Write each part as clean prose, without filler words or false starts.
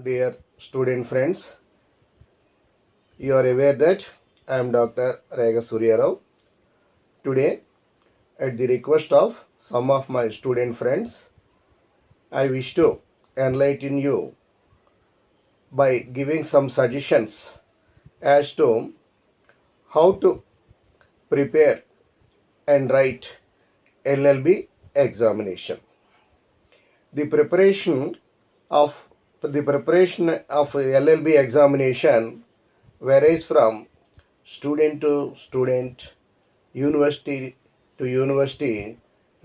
Dear student friends, you are aware that I am Dr. Rega Surya. Today, at the request of some of my student friends, I wish to enlighten you by giving some suggestions as to how to prepare and write LL.B examination. The preparation of LL.B examination varies from student to student, university to university,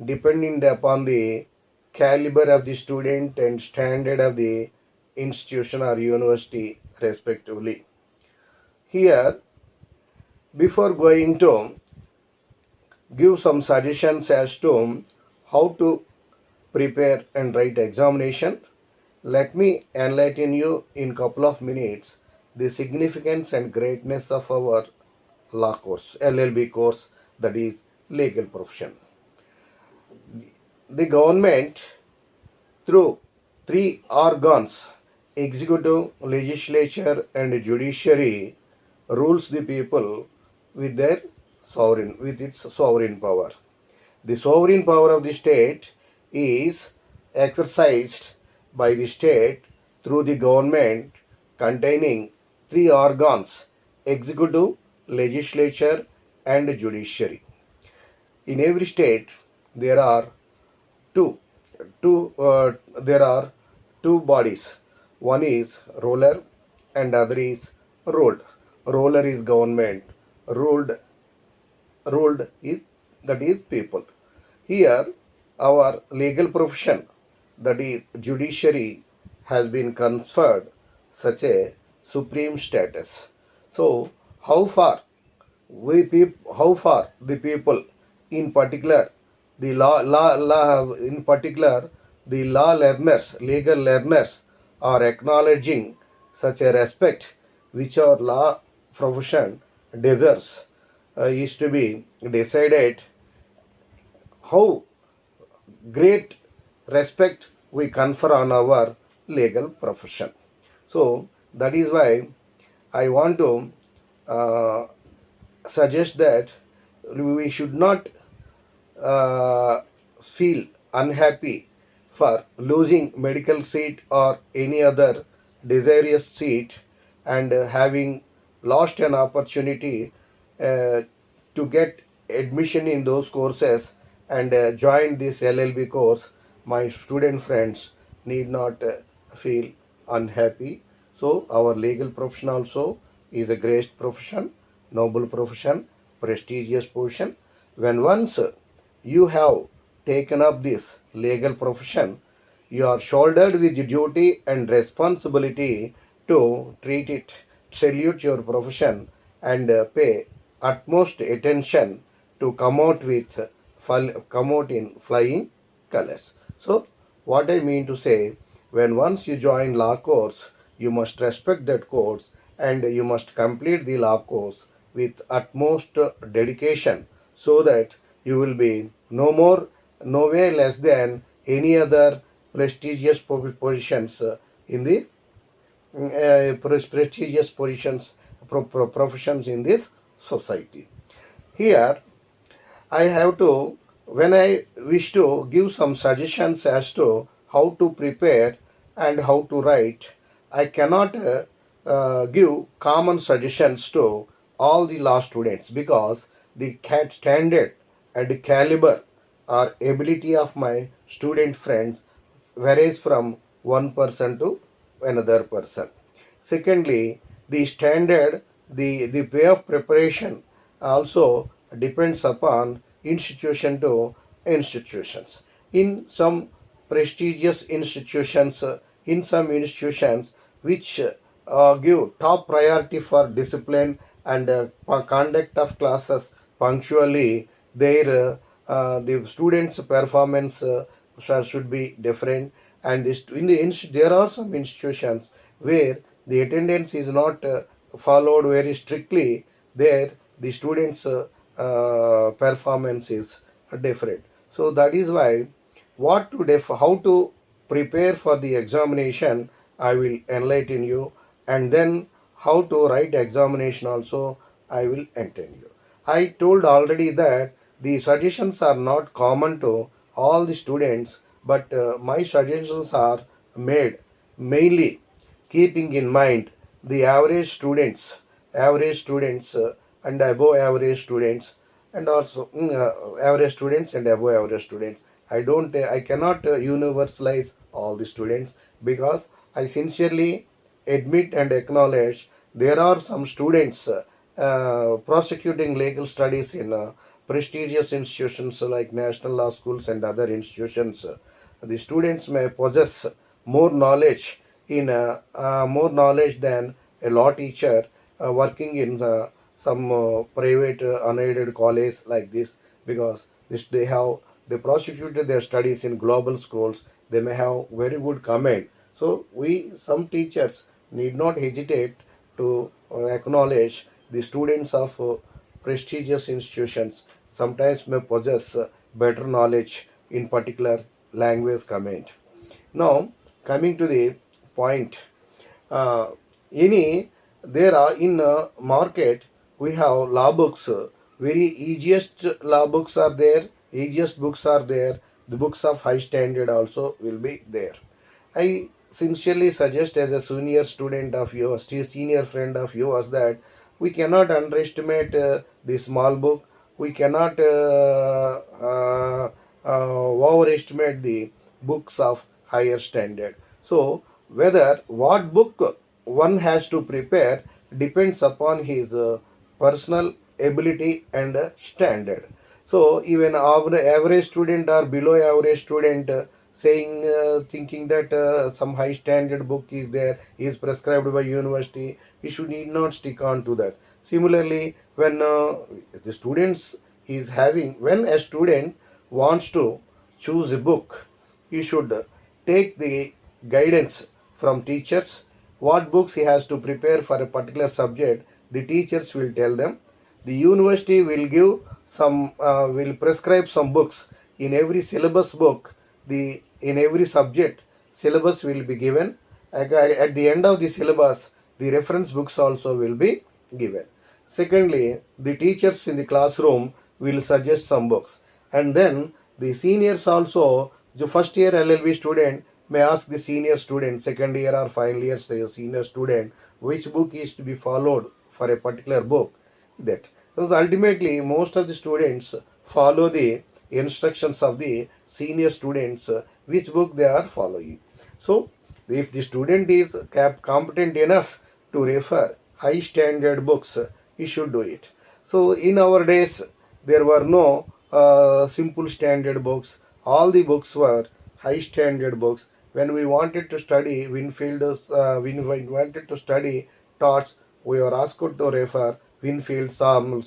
depending upon the caliber of the student and standard of the institution or university respectively. Here, before going to give some suggestions as to how to prepare and write examination, let me enlighten you in couple of minutes the significance and greatness of our law course, LL.B course, that is legal profession. The government, through three organs, executive, legislature and judiciary, rules the people with its sovereign power. The sovereign power of the state is exercised by the state through the government containing three organs: executive, legislature and judiciary. In every state there are two there are two bodies. One is ruler and other is ruled. Ruler is government, ruled is, that is, people. Here our legal profession, that is judiciary, has been conferred such a supreme status. So how far the people, in particular the law learners, legal learners, are acknowledging such a respect which our law profession deserves, is to be decided how great respect we confer on our legal profession. So that is why I want to suggest that we should not feel unhappy for losing medical seat or any other desirous seat and having lost an opportunity to get admission in those courses and join this LL.B course. My student friends need not feel unhappy. So our legal profession also is a great profession, noble profession, prestigious profession. When once you have taken up this legal profession, you are shouldered with duty and responsibility to treat it, salute your profession and pay utmost attention to come out in flying colors. So what I mean to say, when once you join law course, you must respect that course and you must complete the law course with utmost dedication, so that you will be no way less than any other prestigious positions in the prestigious positions professions in this society. Here I have to, when I wish to give some suggestions as to how to prepare and how to write, I cannot give common suggestions to all the law students, because the standard and caliber or ability of my student friends varies from one person to another person. Secondly, the standard, the way of preparation also depends upon institution to institutions. In some prestigious institutions, in some institutions which give top priority for discipline and conduct of classes punctually, their the students' performance should be different. And there are some institutions where the attendance is not followed very strictly. There the students' performance is different. So that is why how to prepare for the examination, I will enlighten you, and then how to write examination also I will enlighten you. I told already that the suggestions are not common to all the students, but my suggestions are made mainly keeping in mind the average students and above average students, and also average students and above average students. I cannot universalize all the students, because I sincerely admit and acknowledge there are some students prosecuting legal studies in prestigious institutions like national law schools and other institutions. The students may possess more knowledge more knowledge than a law teacher working in some private unaided college like this, because they prosecuted their studies in global schools. They may have very good comment. So we, some teachers, need not hesitate to acknowledge the students of prestigious institutions sometimes may possess better knowledge in particular language comment. Now, coming to the point, uh, any there are in market we have law books. Very easiest law books are there. Easiest books are there. The books of high standard also will be there. I sincerely suggest as a senior student of yours, senior friend of yours, that we cannot underestimate the small book. We cannot overestimate the books of higher standard. So, whether what book one has to prepare depends upon his personal ability and standard. So, even average student or below average student thinking that some high standard book is there, is prescribed by university, he should need not stick on to that. Similarly, when the students is having when a student wants to choose a book, he should take the guidance from teachers. What books he has to prepare for a particular subject, the teachers will tell them. The university will prescribe some books. In every syllabus book, the in every subject syllabus will be given. At the end of the syllabus, the reference books also will be given. Secondly, the teachers in the classroom will suggest some books, and then the seniors also, the first year LL.B student may ask the senior student, second year or final year senior student, which book is to be followed for a particular book. That so ultimately most of the students follow the instructions of the senior students, which book they are following. So if the student is competent enough to refer high standard books, he should do it. So in our days there were no simple standard books. All the books were high standard books. When we wanted to study when we wanted to study Tots, we were asked to refer Winfield, Salmon,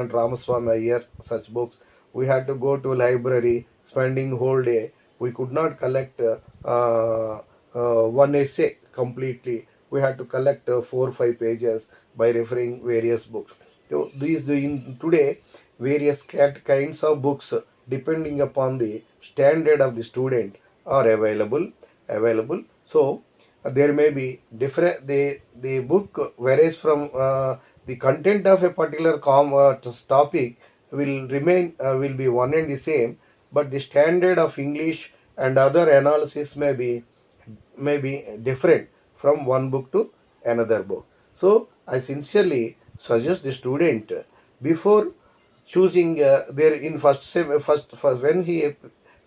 Ramaswamy Iyer, such books. We had to go to library, spending whole day. We could not collect one essay completely. We had to collect 4 or 5 pages by referring various books. So in today various kinds of books depending upon the standard of the student are available. So there may be different, the book varies from the content of a particular topic will be one and the same, but the standard of English and other analysis may be different from one book to another book. So I sincerely suggest the student, before choosing their in first when he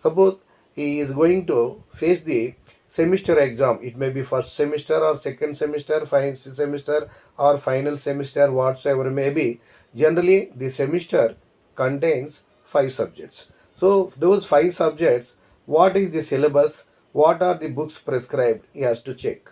suppose he is going to face the semester exam. It may be first semester or second semester, final semester or final semester, whatsoever may be. Generally, the semester contains 5 subjects. So those 5 subjects, what is the syllabus? What are the books prescribed? He has to check.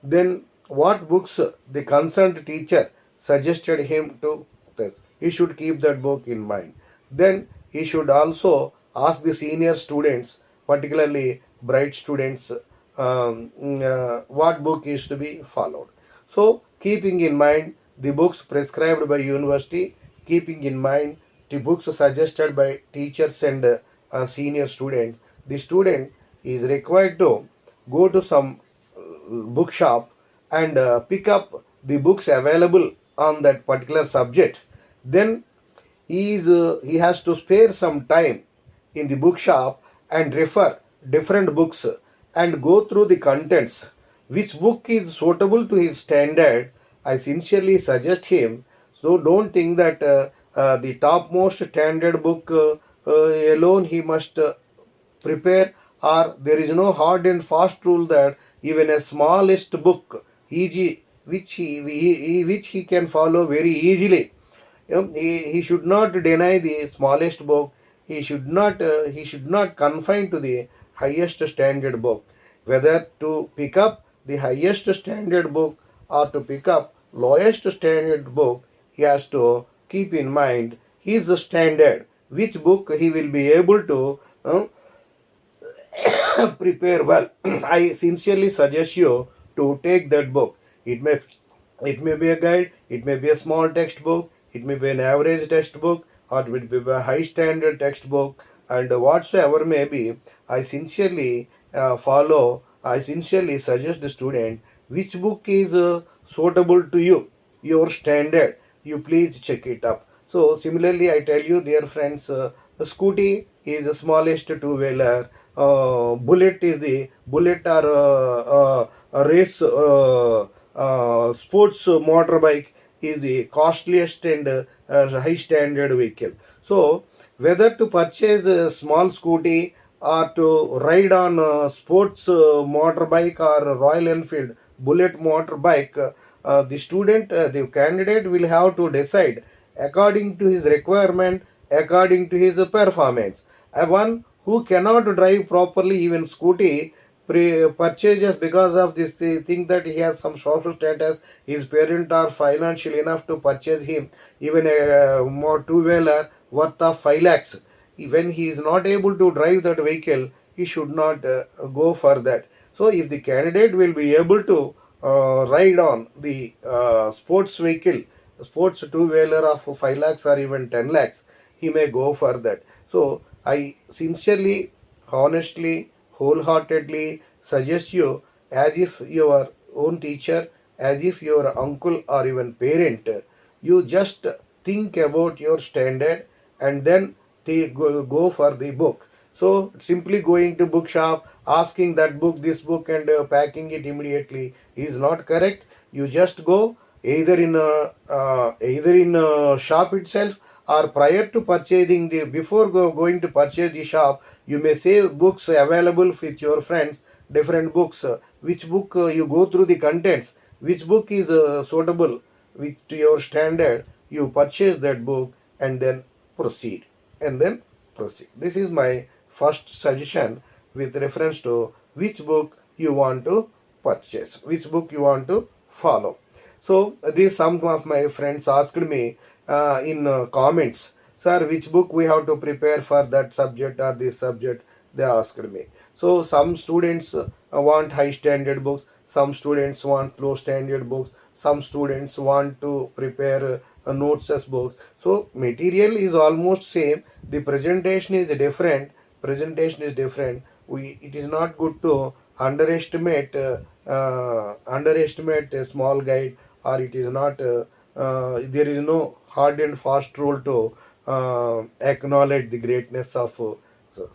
Then what books the concerned teacher suggested him to test. He should keep that book in mind. Then he should also ask the senior students, particularly bright students, what book is to be followed. So keeping in mind the books prescribed by university, keeping in mind the books suggested by teachers and senior students, the student is required to go to some bookshop and pick up the books available on that particular subject, then he has to spare some time in the bookshop and refer different books and go through the contents. Which book is suitable to his standard, I sincerely suggest him. So don't think that the topmost standard book alone he must prepare, or there is no hard and fast rule that even a smallest book easy which he can follow very easily. He should not deny the smallest book. He should not confine to the highest standard book. Whether to pick up the highest standard book or to pick up lowest standard book, he has to keep in mind his standard, which book he will be able to prepare well. I sincerely suggest you to take that book. It may be a guide, it may be a small textbook, it may be an average textbook, or it will be a high standard textbook, and whatsoever may be. I sincerely suggest the student which book is suitable to you, your standard. You please check it up. So similarly, I tell you, dear friends, the scooty is the smallest two-wheeler. Bullet is the bullet or a race sports motorbike is the costliest and high standard vehicle. So whether to purchase a small scooty or to ride on a sports motorbike or a Royal Enfield bullet motorbike, the candidate will have to decide according to his requirement, according to his performance. One who cannot drive properly even scooty purchases because of this thing that he has some social status, his parents are financial enough to purchase him even a more two-wheeler worth of 5 lakhs. When he is not able to drive that vehicle, he should not go for that. So if the candidate will be able to ride on the sports vehicle, sports two-wheeler of 5 lakhs or even 10 lakhs, he may go for that. So I sincerely, honestly, wholeheartedly suggest you, as if your own teacher, as if your uncle or even parent, you just think about your standard and then they go for the book. So simply going to bookshop, asking that book, this book, and packing it immediately is not correct. You just go either in a shop itself, or prior to purchasing the before going to purchase the shop, you may say books available with your friends, different books. Which book you go through the contents, which book is suitable with to your standard, you purchase that book and then proceed and then proceed. This is my first suggestion with reference to which book you want to purchase, which book you want to follow. So this some of my friends asked me in comments, sir, which book we have to prepare for that subject or this subject, they asked me. So some students want high standard books, some students want low standard books, some students want to prepare notes as books. So material is almost same, the presentation is different. It is not good to underestimate a small guide, or it is not there is no hard and fast rule to acknowledge the greatness of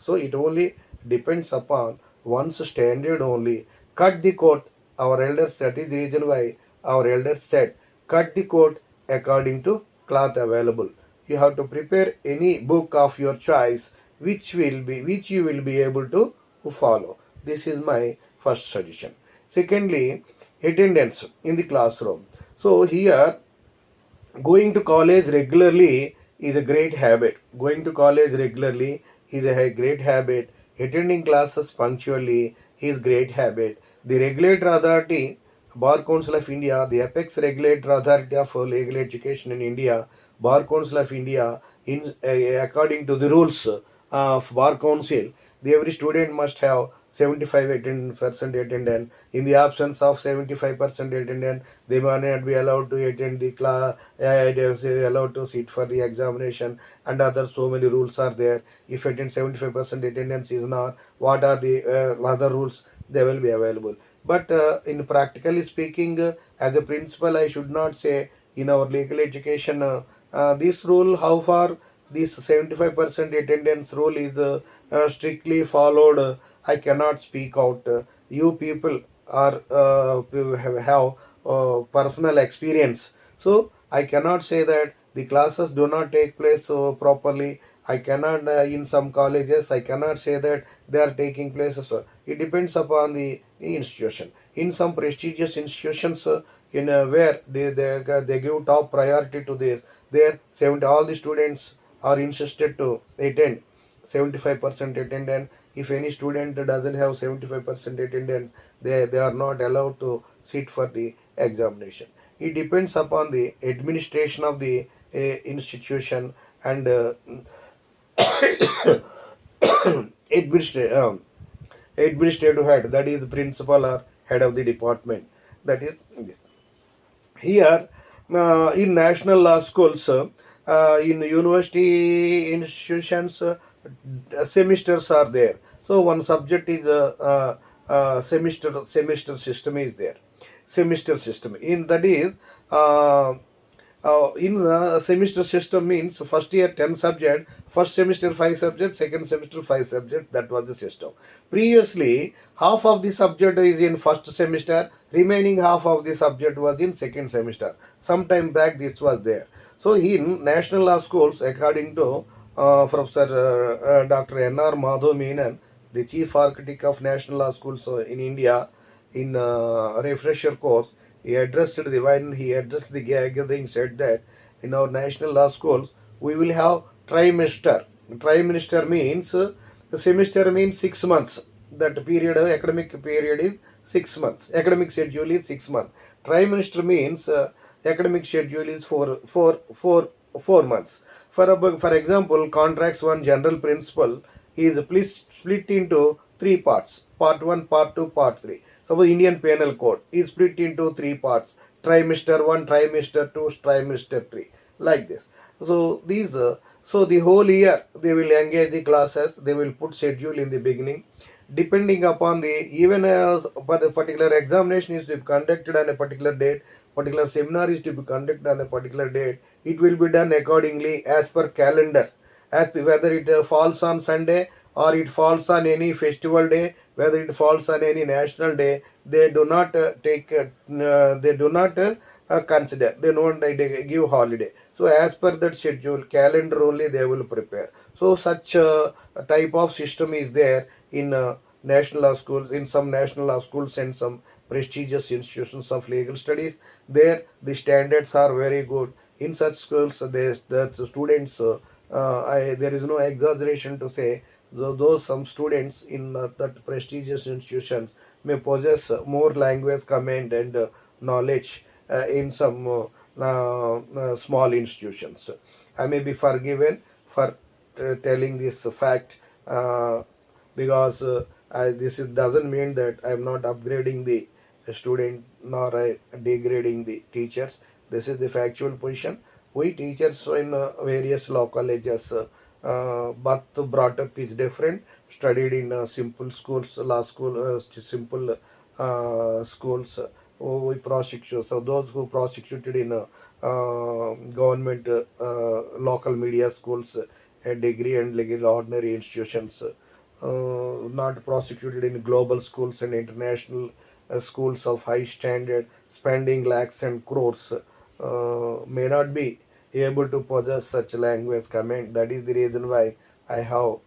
so it only depends upon one's standard only. Cut the coat, our elders, that is the reason why our elders said cut the coat according to cloth available. You have to prepare any book of your choice which you will be able to follow. This is my first suggestion. Secondly, attendance in the classroom. So here, going to college regularly is a great habit. Going to college regularly is a great habit. Attending classes punctually is great habit. The regulator authority, Bar Council of India, the apex regulator authority of legal education in India, Bar Council of India, according to the rules of Bar Council, every student must have 75% attendance. In the absence of 75% attendance, they may not be allowed to attend the class, they are allowed to sit for the examination, and other so many rules are there. If 75% attendance is not, what are the other rules? They will be available. But in practically speaking, as a principal, I should not say in our legal education this rule, how far this 75% attendance rule is strictly followed. I cannot speak out. You people are have personal experience, so I cannot say that the classes do not take place so properly. I cannot in some colleges I cannot say that they are taking place. So it depends upon the institution. In some prestigious institutions, in where they give top priority to this, there 70 all the students are insisted to attend 75% attendance. If any student doesn't have 75% attendance, they are not allowed to sit for the examination. It depends upon the administration of the institution and administrative administrative head, that is principal or head of the department. That is this. Here in national law schools, in university institutions, semesters are there. So one subject is semester system is there. Semester system in that is in the semester system means first year 10 subject, first semester 5 subjects, second semester 5 subjects. That was the system. Previously, half of the subject is in first semester, remaining half of the subject was in second semester. Sometime back this was there. So in national law schools, according to Professor Dr. N.R. Madhav Menon, the chief architect of national law schools in India, in refresher course, when he addressed the gathering, said that in our national law schools we will have trimester. Trimester means the semester means 6 months. That period, academic period is 6 months. Academic schedule is 6 months. Trimester means academic schedule is four months. For example, contracts one general principle is split into three parts: part 1, part 2, part 3. Suppose Indian Penal Code is split into three parts: trimester 1, trimester 2, trimester 3, like this. So these so the whole year they will engage the classes, they will put schedule in the beginning. Depending upon the even but a particular examination is to be conducted on a particular date, particular seminar is to be conducted on a particular date, it will be done accordingly as per calendar, as whether it falls on Sunday or it falls on any festival day, whether it falls on any national day, they do not they do not consider, they don't give holiday. So as per that schedule calendar only they will prepare. So such type of system is there in national law schools, in some national law schools and some prestigious institutions of legal studies. There the standards are very good. In such schools, the students, there is no exaggeration to say, though some students in that prestigious institutions may possess more language command and knowledge in some small institutions. I may be forgiven for telling this fact because doesn't mean that I am not upgrading the student nor degrading the teachers. This is the factual position. We teachers in various law colleges, but brought up is different. Studied in simple schools, law school, simple schools. We prosecute. So those who prosecuted in government local media schools, a degree and legal ordinary institutions, not prosecuted in global schools and international schools of high standard, spending lakhs and crores, may not be able to possess such language command. That is the reason why I have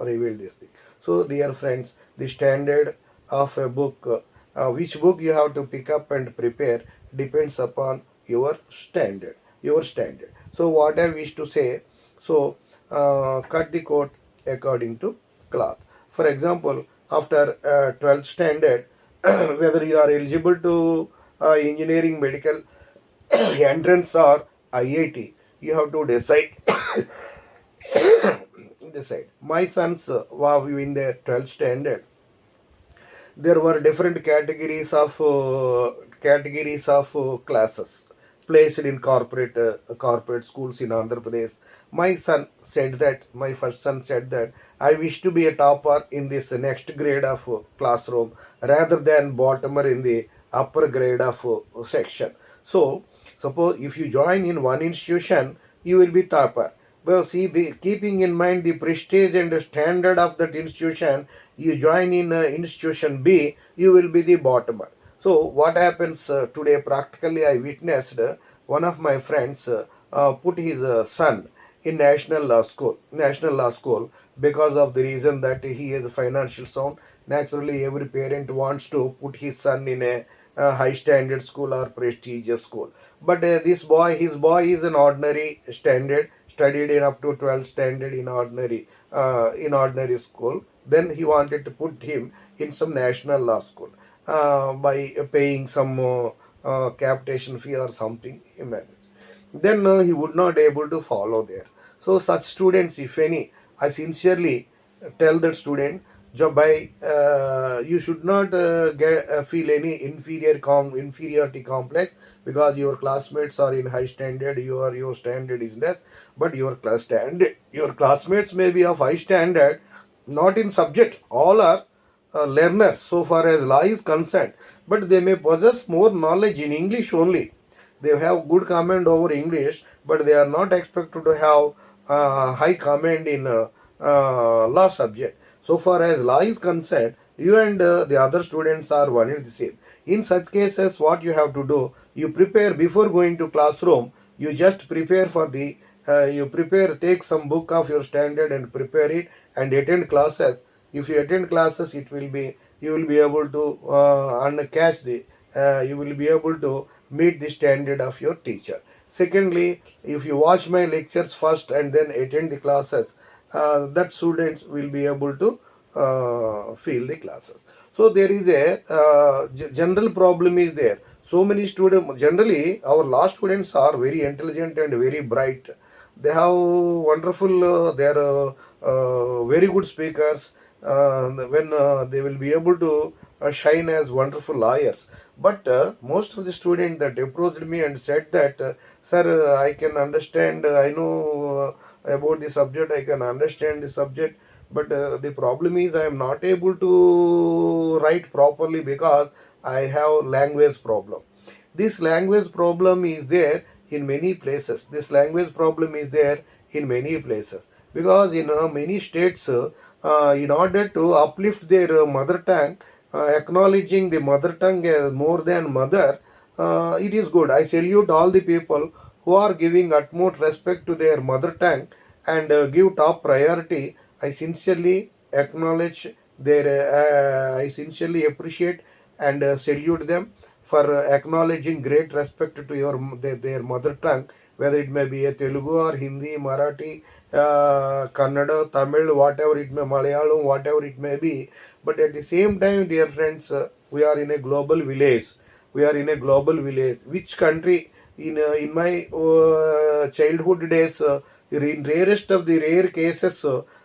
revealed this thing. So, dear friends, the standard of a book, which book you have to pick up and prepare, depends upon your standard. Your standard. So, what I wish to say, so cut the coat according to cloth. For example, after 12th standard, whether you are eligible to engineering, medical entrance or IIT, you have to decide. Decide. My sons were in their 12th standard. There were different categories of classes. placed in corporate schools in Andhra Pradesh. My first son said that I wish to be a topper in this next grade of classroom rather than bottomer in the upper grade of section. So, suppose if you join in one institution, you will be topper. Well, see, keeping in mind the prestige and the standard of that institution, you join in institution B, you will be the bottomer. So, what happens today? Practically, I witnessed one of my friends put his son in national law school, because of the reason that he is financial sound. Naturally, every parent wants to put his son in a high standard school or prestigious school. But his boy is an ordinary standard, studied in up to 12th standard in ordinary school. Then he wanted to put him in some national law school by paying some capitation fee or something. He managed. Then he would not able to follow there. So such students, if any, I sincerely tell that student, you should not feel any inferiority complex because your classmates are in high standard, your standard is less, but your classmates may be of high standard, not in subject. All are learners so far as law is concerned, but they may possess more knowledge in English only. They have good command over English, but they are not expected to have high command in law subject. So far as law is concerned, you and the other students are one and the same. In such cases, what you have to do, you prepare before going to classroom. You just prepare for the take some book of your standard and prepare it and attend classes. If you attend classes, you will be able to you will be able to meet the standard of your teacher. Secondly, if you watch my lectures first and then attend the classes, that students will be able to feel the classes. So there is a general problem is there. So many students, generally our law students are very intelligent and very bright. They have wonderful, they are very good speakers. When they will be able to shine as wonderful lawyers. But most of the students that approached me and said that, sir, I can understand, I know about the subject, I can understand the subject, but the problem is I am not able to write properly because I have language problem. This language problem is there in many places. This language problem is there in many places because in many states, in order to uplift their mother tongue, acknowledging the mother tongue as more than mother, it is good. I salute all the people who are giving utmost respect to their mother tongue and give top priority. I sincerely acknowledge I sincerely appreciate and salute them for acknowledging great respect to their mother tongue, whether it may be a Telugu or Hindi, Marathi, Kannada, Tamil, whatever it may, Malayalam, whatever it may be. But at the same time, dear friends, we are in a global village. We are in a global village. Which country, in my childhood days, in rarest of the rare cases,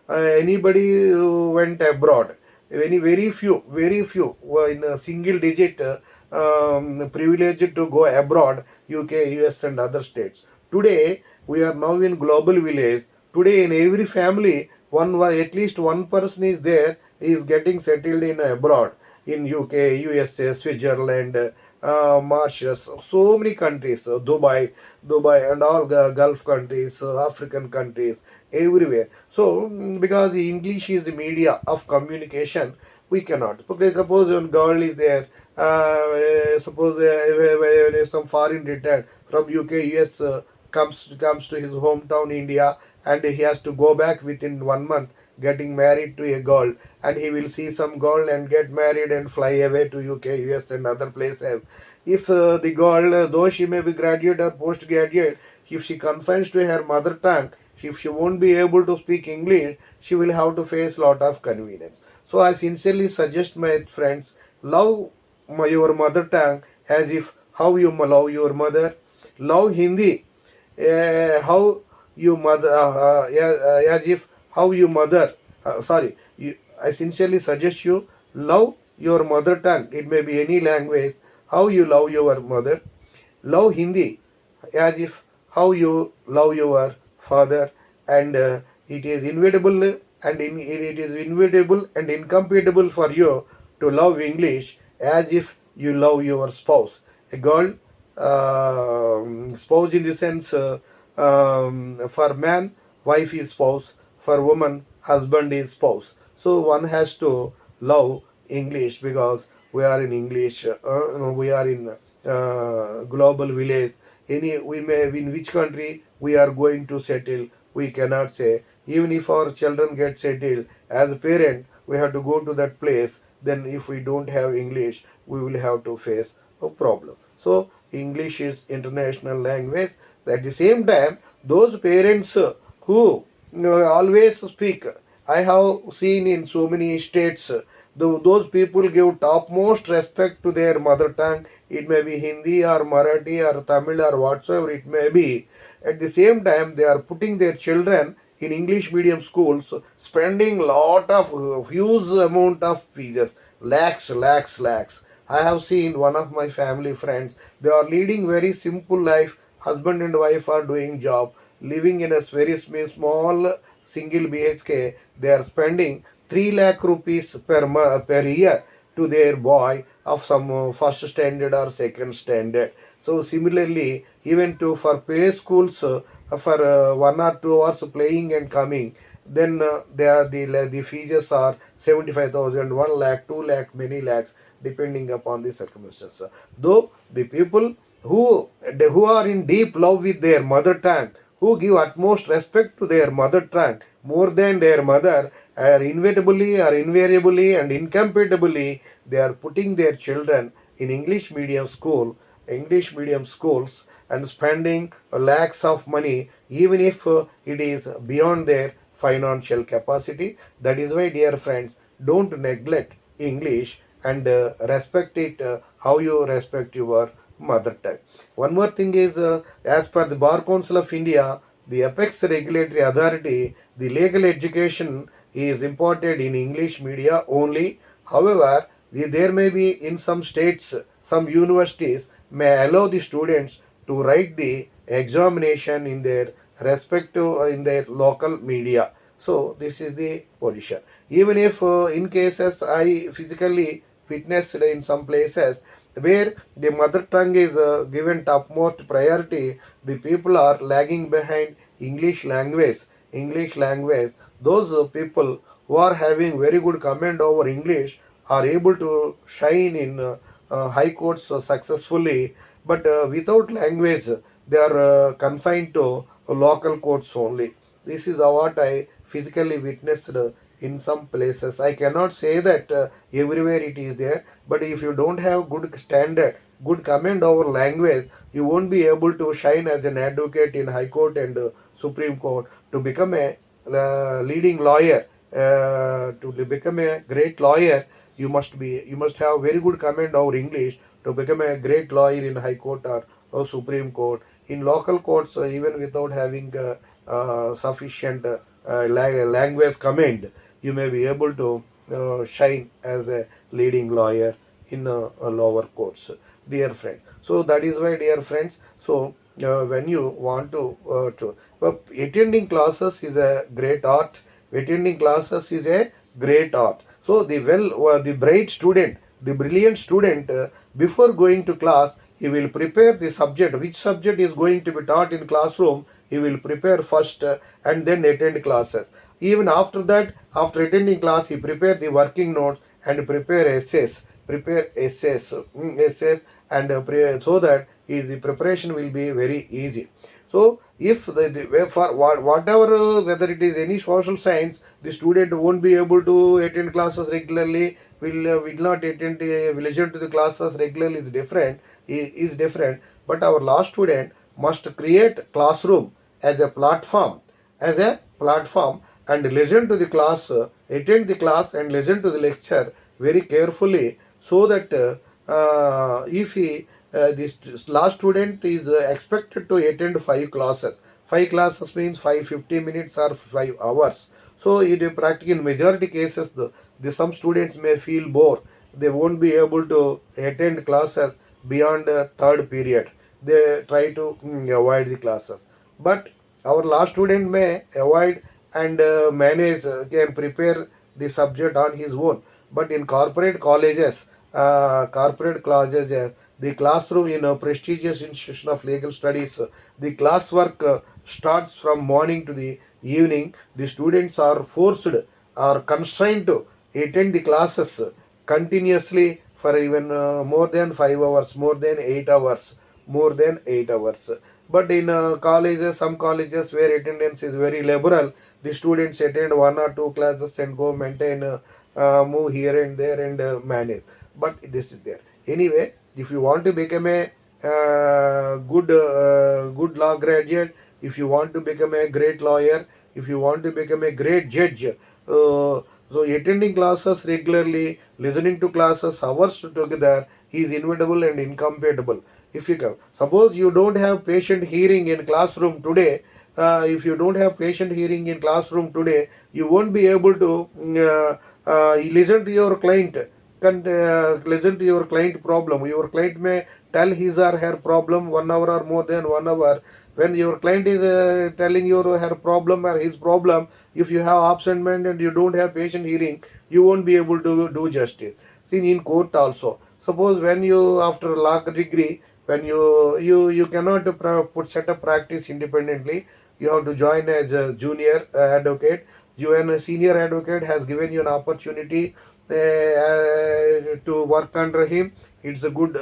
anybody went abroad. Very few were in a single digit privileged to go abroad, UK, US and other states. Today, we are now in global village. Today, in every family, at least one person is there, is getting settled in abroad, in UK, USA, Switzerland, Mauritius, so many countries, Dubai and all Gulf countries, African countries, everywhere. So, because the English is the media of communication, we cannot. Suppose one girl is there, suppose some foreign return from UK, US comes to his hometown India, and he has to go back within 1 month, getting married to a girl, and he will see some girl and get married and fly away to UK, US and other places. If the girl, though she may be graduate or postgraduate, if she confines to her mother tongue, if she won't be able to speak English, she will have to face lot of convenience. So I sincerely suggest my friends, love your mother tongue as if how you love your mother. Love Hindi, how you mother, as if how you mother. I sincerely suggest you love your mother tongue. It may be any language. How you love your mother. Love Hindi as if how you love your father, and it is inevitable it is inevitable and incompatible for you to love English as if you love your spouse. A girl, spouse in the sense, for man, wife is spouse, for woman, husband is spouse. So one has to love English because we are in English, we are in global village. We may, in which country we are going to settle, we cannot say. Even if our children get settled, as a parent, we have to go to that place. Then if we don't have English, we will have to face a problem. So English is international language. At the same time, those parents who always speak, I have seen in so many states, those people give topmost respect to their mother tongue. It may be Hindi or Marathi or Tamil or whatsoever it may be. At the same time, they are putting their children in English medium schools, spending lot of huge amount of fees, lakhs. I have seen one of my family friends. They are leading very simple life. Husband and wife are doing job, living in a very small single BHK. They are spending 3 lakh rupees per year to their boy of some first standard or second standard. So similarly, even to for play schools, for 1 or 2 hours playing and coming, then they are the fees are 75,000, 1 lakh, 2 lakh, many lakhs, depending upon the circumstances. Though the people who are in deep love with their mother tongue, who give utmost respect to their mother tongue more than their mother, are inevitably or invariably and incompatibly they are putting their children in English medium schools, and spending lakhs of money, even if it is beyond their financial capacity. That is why, dear friends, don't neglect English, and respect it how you respect your mother tongue. One more thing is, as per the Bar Council of India, the apex regulatory authority, the legal education is imparted in English media only. However, there may be in some states, some universities may allow the students to write the examination in their respective in their local media. So this is the position. Even if in cases I physically witnessed in some places where the mother tongue is given topmost priority, the people are lagging behind English language. Those people who are having very good command over English are able to shine in high courts successfully, but without language, they are confined to local courts only. This is what I physically witnessed in some places. I cannot say that everywhere it is there, but if you don't have good standard, good command over language, you won't be able to shine as an advocate in High Court and Supreme Court. To become a leading lawyer, to become a great lawyer, you must have very good command over English to become a great lawyer in High Court or Supreme Court. In local courts, even without having sufficient language command, you may be able to shine as a leading lawyer in lower courts, dear friend. So that is why, dear friends, so when you want to attending classes is a great art. Attending classes is a great art. So the bright student, the brilliant student, before going to class, he will prepare the subject. Which subject is going to be taught in classroom, he will prepare first and then attend classes. Even after that, after attending class, he prepare the working notes and prepare essays, and so that the preparation will be very easy. So if for whatever, whether it is any social science, the student won't be able to attend classes regularly, will not attend will listen to the classes regularly, is different. But our law student must create classroom as a platform, and listen to the class, attend the class and listen to the lecture very carefully, so that if he this last student is expected to attend 5 classes. 5 classes means 5 50 minutes or 5 hours. So in majority cases, some students may feel bored. They won't be able to attend classes beyond third period. they try to avoid the classes. But our law student may avoid and manage, can prepare the subject on his own. But in corporate colleges, the classroom in a prestigious institution of legal studies, the classwork starts from morning to the evening. The students are forced or constrained to attend the classes continuously for even more than 5 hours, more than 8 hours, more than 8 hours. But in colleges, some colleges where attendance is very liberal, the students attend one or two classes and go maintain, move here and there and manage. But this is there. Anyway, if you want to become a good law graduate, if you want to become a great lawyer, if you want to become a great judge, so attending classes regularly, listening to classes hours together is inevitable and incompatible. If you come, suppose you don't have patient hearing in classroom today, if you don't have patient hearing in classroom today, you won't be able to listen to your client. Listen to your client problem. Your client may tell his or her problem 1 hour or more than 1 hour. When your client is telling you her problem or his problem, if you have absent mind and you don't have patient hearing, you won't be able to do justice. See, in court also, suppose when you after law degree, when you cannot set up practice independently, you have to join as a junior advocate. You and a senior advocate has given you an opportunity to work under him. It's a good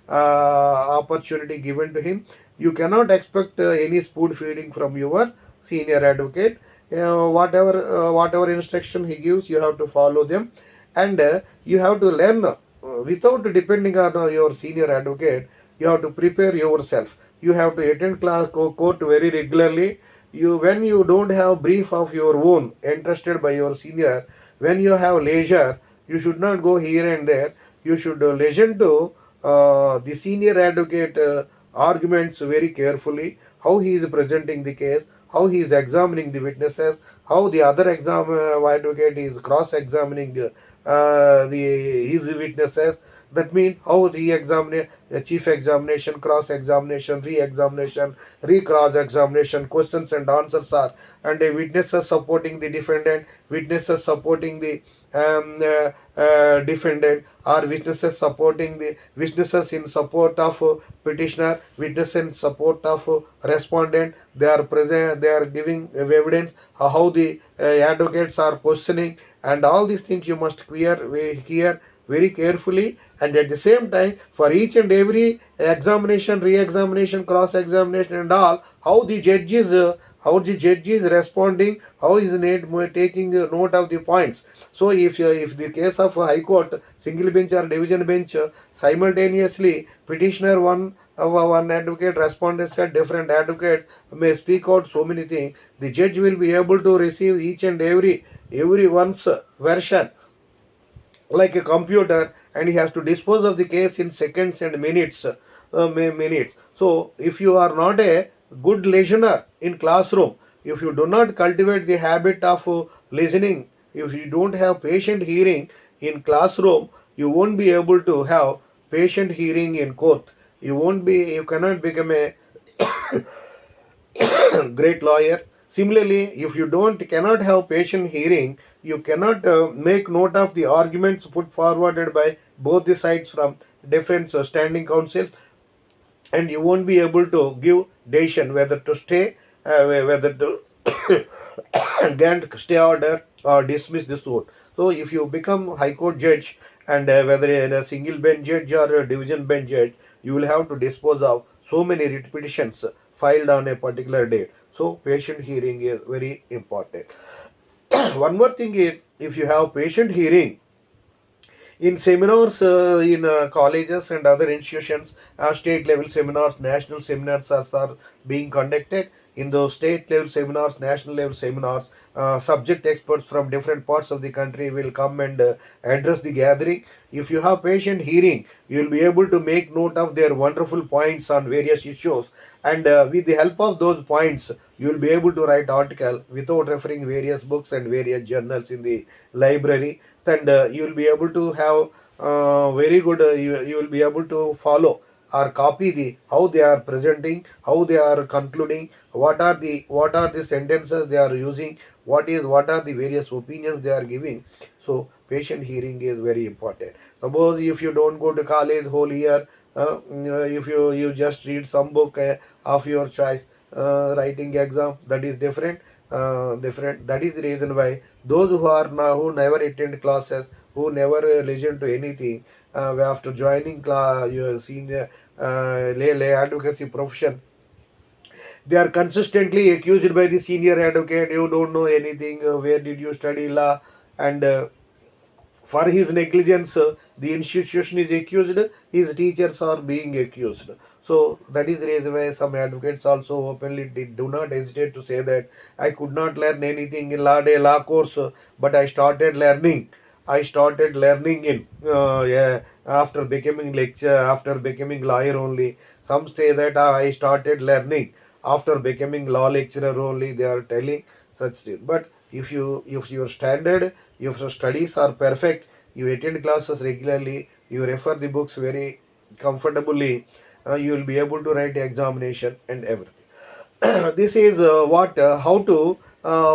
opportunity given to him. You cannot expect any spoon feeding from your senior advocate. Whatever instruction he gives, you have to follow them, and you have to learn without depending on your senior advocate. You have to prepare yourself. You have to attend court very regularly. When you don't have brief of your own entrusted by your senior, when you have leisure, you should not go here and there. You should listen to the senior advocate arguments very carefully, how he is presenting the case, how he is examining the witnesses, how the other advocate is cross-examining his witnesses. That means how chief examination, cross-examination, re-examination, re-cross-examination, questions and answers are, and witnesses supporting the defendant, witnesses supporting the defendant, or witnesses in support of petitioner, witness in support of respondent. They are present. They are giving evidence. How the advocates are questioning, and all these things you must hear very carefully, and at the same time, for each and every examination, re-examination, cross-examination and all, how the judge is responding, how is taking note of the points. So if the case of High Court, single bench or division bench, simultaneously petitioner one advocate, respondent said different advocates may speak out so many things, the judge will be able to receive each and everyone's version like a computer, and he has to dispose of the case in seconds and minutes. So if you are not a good listener in classroom, if you do not cultivate the habit of listening, if you don't have patient hearing in classroom, you won't be able to have patient hearing in court. You cannot become a great lawyer. Similarly, if you cannot have patient hearing, you cannot make note of the arguments put forwarded by both the sides from defense standing counsel, and you won't be able to give decision whether to stay, whether to grant stay order or dismiss the suit. So if you become High Court judge, and whether in a single bench judge or a division bench judge, you will have to dispose of so many writ petitions filed on a particular date. So patient hearing is very important. One more thing is, if you have patient hearing in seminars, in colleges and other institutions, state level seminars, national seminars are being conducted. In those state level seminars, national level seminars, subject experts from different parts of the country will come and address the gathering. If you have patient hearing, you will be able to make note of their wonderful points on various issues, and with the help of those points, you will be able to write article without referring various books and various journals in the library, and you will be able to have very good, you will be able to follow or copy the how they are presenting, how they are concluding, what are the sentences they are using, what are the various opinions they are giving. So patient hearing is very important. Suppose if you don't go to college whole year, if you just read some book of your choice, writing exam, that is different. Different. That is the reason why those who are now, who never attend classes, who never listen to anything, after joining your senior lay advocacy profession, they are consistently accused by the senior advocate. You don't know anything. Where did you study law? And for his negligence, the institution is accused, his teachers are being accused. So that is the reason why some advocates also openly do not hesitate to say that I could not learn anything in law course, but I started learning. I started learning in yeah, after becoming lecturer, after becoming lawyer only. Some say that I started learning after becoming law lecturer only. They are telling such thing. But if your standard, if your studies are perfect, you attend classes regularly, you refer the books very comfortably, you will be able to write the examination and everything. This is what how to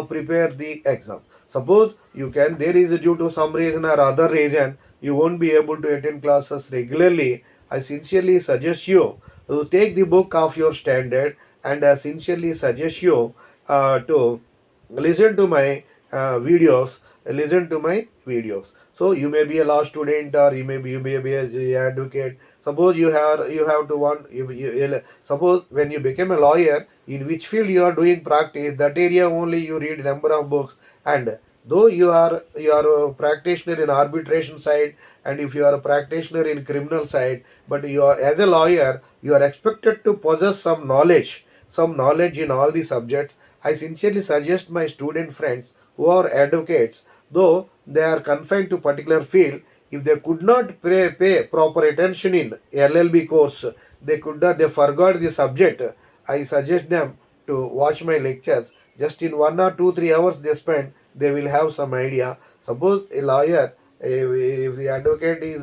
prepare the exam. Suppose you can, there is due to some reason or other reason you won't be able to attend classes regularly. I sincerely suggest you to take the book of your standard, and I sincerely suggest you to listen to my videos. Listen to my videos. So you may be a law student, or you may be a advocate. Suppose you have to want suppose when you become a lawyer, in which field you are doing practice, that area only you read number of books. And though you are a practitioner in arbitration side, and if you are a practitioner in criminal side, but you are, as a lawyer, you are expected to possess some knowledge in all the subjects. I sincerely suggest my student friends who are advocates, though they are confined to particular field, if they could not pay proper attention in LL.B course, they forgot the subject. I suggest them to watch my lectures. Just in 1 or 2 3 hours they spend, they will have some idea. Suppose a lawyer, if the advocate is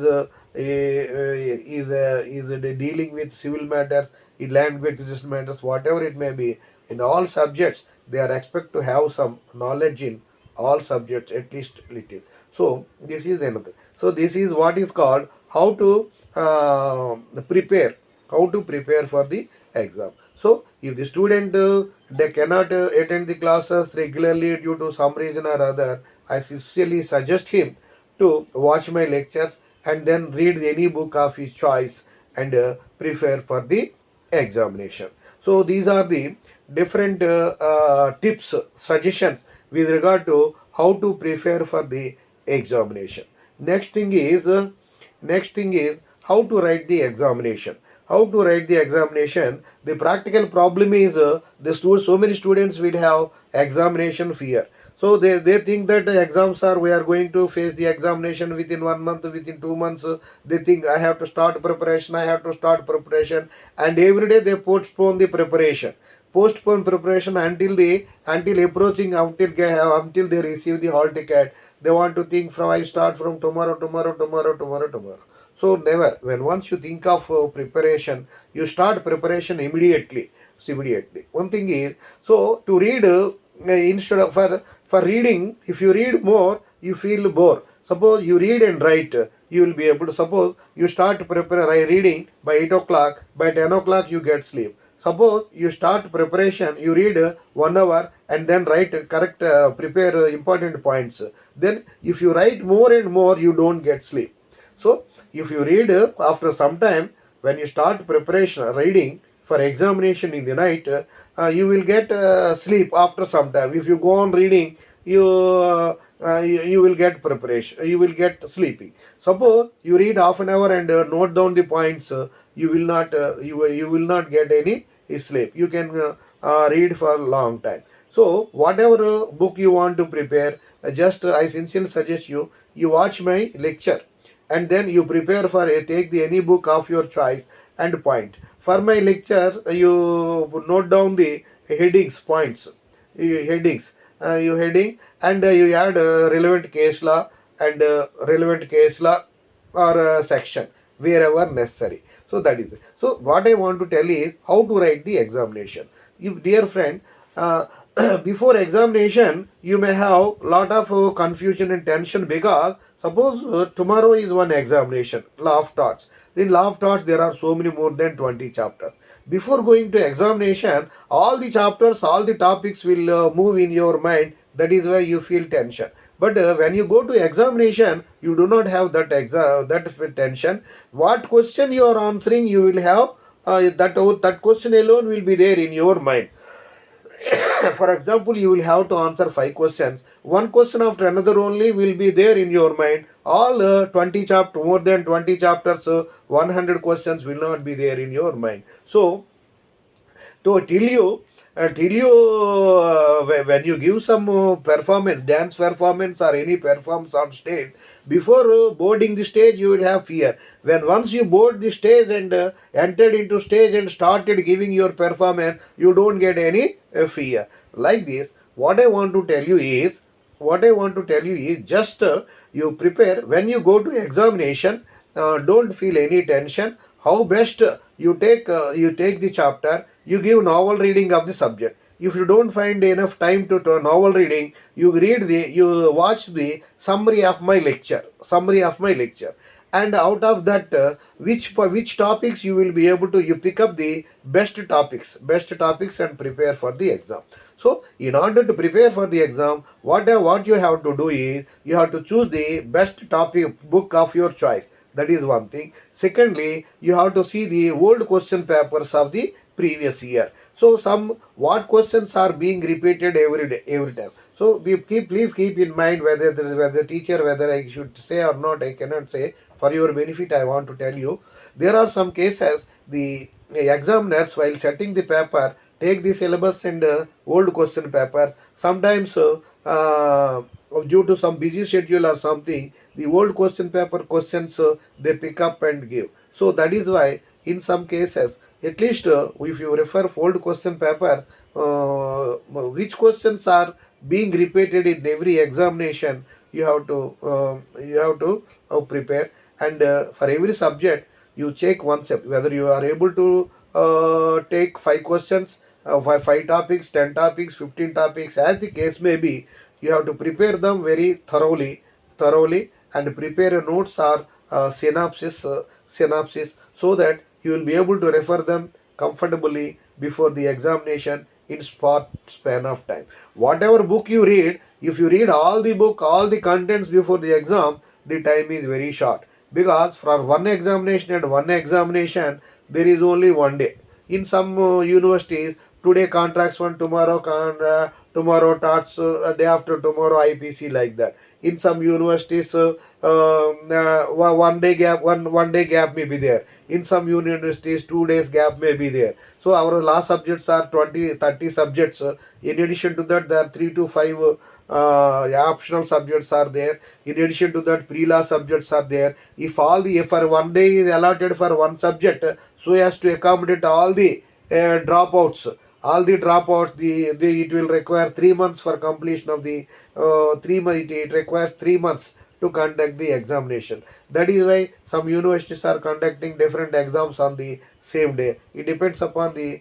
dealing with civil matters, in land acquisition matters, whatever it may be, in all subjects, they are expected to have some knowledge in all subjects, at least little. So this is another. So this is what is called how to prepare, how to prepare for the exam. So if the student they cannot attend the classes regularly due to some reason or other, I sincerely suggest him to watch my lectures and then read any book of his choice and prepare for the examination. So these are the different tips, suggestions with regard to how to prepare for the examination. Next thing is how to write the examination. How to write the examination? The practical problem is so many students will have examination fear. So they think that the exams are, we are going to face the examination within 1 month, within 2 months. They think I have to start preparation, I have to start preparation, and every day they postpone the preparation. Postpone preparation until approaching, until they receive the hall ticket. They want to think from I start from tomorrow. So never. When once you think of preparation, you start preparation immediately. Immediately. One thing is, so to read instead of for reading, if you read more, you feel bored. Suppose you read and write, you will be able to. Suppose you start reading by 8 o'clock, by 10 o'clock you get sleep. Suppose you start preparation, you read 1 hour and then write correct, prepare important points. Then if you write more and more, you don't get sleep. So if you read after some time, when you start preparation, reading for examination in the night, you will get sleep after some time. If you go on reading, you will get preparation, you will get sleepy. Suppose you read half an hour and note down the points, you will not get any sleep. You can read for a long time. So whatever book you want to prepare, just I sincerely suggest you watch my lecture and then you prepare for take the any book of your choice and point. For my lecture, you note down the headings, points, headings, you heading, and you add relevant case law and relevant case law or section wherever necessary. So that is it. So what I want to tell is how to write the examination. If dear friend, uh, before examination you may have lot of confusion and tension, because suppose tomorrow is one examination, law of thoughts. In law of thoughts there are so many more than 20 chapters. Before going to examination, all the chapters, all the topics will move in your mind. That is why you feel tension. But when you go to examination, you do not have that tension. What question you are answering, you will have that question alone will be there in your mind. For example, you will have to answer 5 questions. One question after another only will be there in your mind. All 20 chapter, more than 20 chapters, 100 questions will not be there in your mind. So to till you when you give some performance, dance performance or any performance on stage, before boarding the stage you will have fear. When once you board the stage and entered into stage and started giving your performance, you don't get any fear. Like this, what I want to tell you is just you prepare. When you go to examination, don't feel any tension. How best you take the chapter, you give novel reading of the subject. If you don't find enough time to novel reading, you watch the summary of my lecture, and out of that which topics you will be able to, you pick up the best topics and prepare for the exam. So in order to prepare for the exam, what you have to do is you have to choose the best topic book of your choice. That is one thing. Secondly, you have to see the old question papers of the previous year. So some what questions are being repeated every day, every time. So please keep in mind whether teacher, whether I should say or not, I cannot say. For your benefit, I want to tell you, there are some cases the examiners, while setting the paper, take the syllabus and old question paper. Sometimes due to some busy schedule or something, the old question paper questions they pick up and give. So that is why in some cases, at least if you refer old question paper, which questions are being repeated in every examination, you have to prepare. And for every subject you check one step whether you are able to take 5 questions, five topics, 10 topics, 15 topics, as the case may be. You have to prepare them very thoroughly, and prepare a notes or synopsis, so that you will be able to refer them comfortably before the examination in short span of time. Whatever book you read, if you read all the book, all the contents before the exam, the time is very short, because for one examination there is only one day. In some universities, today contracts one, tomorrow TATS, day after tomorrow IPC, like that. In some universities, one day gap may be there. In some universities, 2 days gap may be there. So our law subjects are 20-30 subjects. In addition to that, there are 3 to 5 optional subjects are there. In addition to that, pre-law subjects are there. If for one day is allotted for one subject, so as to accommodate all the dropouts, it will require 3 months for completion of the 3 months. It requires 3 months to conduct the examination. That is why some universities are conducting different exams on the same day. It depends upon the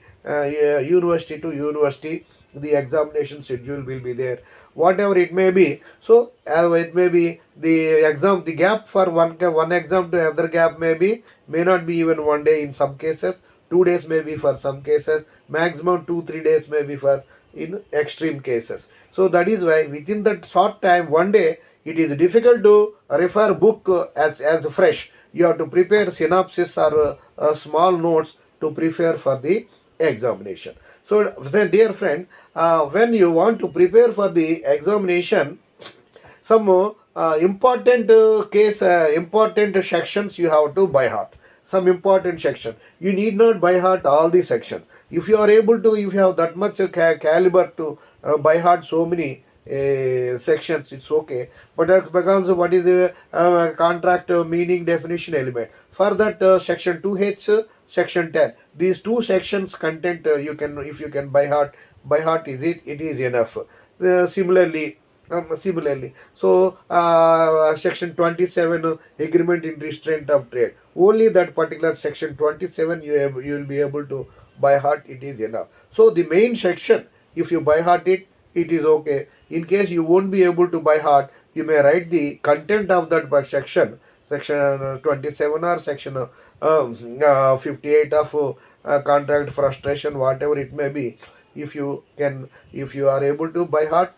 university to university. The examination schedule will be there, whatever it may be. So it may be the gap for one exam to other gap may not be even one day in some cases. 2 days may be for some cases, maximum 2-3 days may be for in extreme cases. So that is why within that short time, one day, it is difficult to refer book as fresh. You have to prepare synopsis or small notes to prepare for the examination. So then, dear friend, when you want to prepare for the examination, some important sections you have to by heart. Some important section. You need not by heart all the sections. If you are able to, if you have that much caliber to by heart so many sections, it's okay. But because what is the contract meaning definition element? For that section 2H, section 10. These two sections content you can, if you can by heart is it is enough. Similarly, Similarly, so section 27, agreement in restraint of trade. Only that particular section 27 you will be able to by heart. It is enough. So the main section, if you by heart it, it is okay. In case you won't be able to by heart, you may write the content of that section, section 27 or section 58 of contract frustration, whatever it may be. If you can, if you are able to by heart,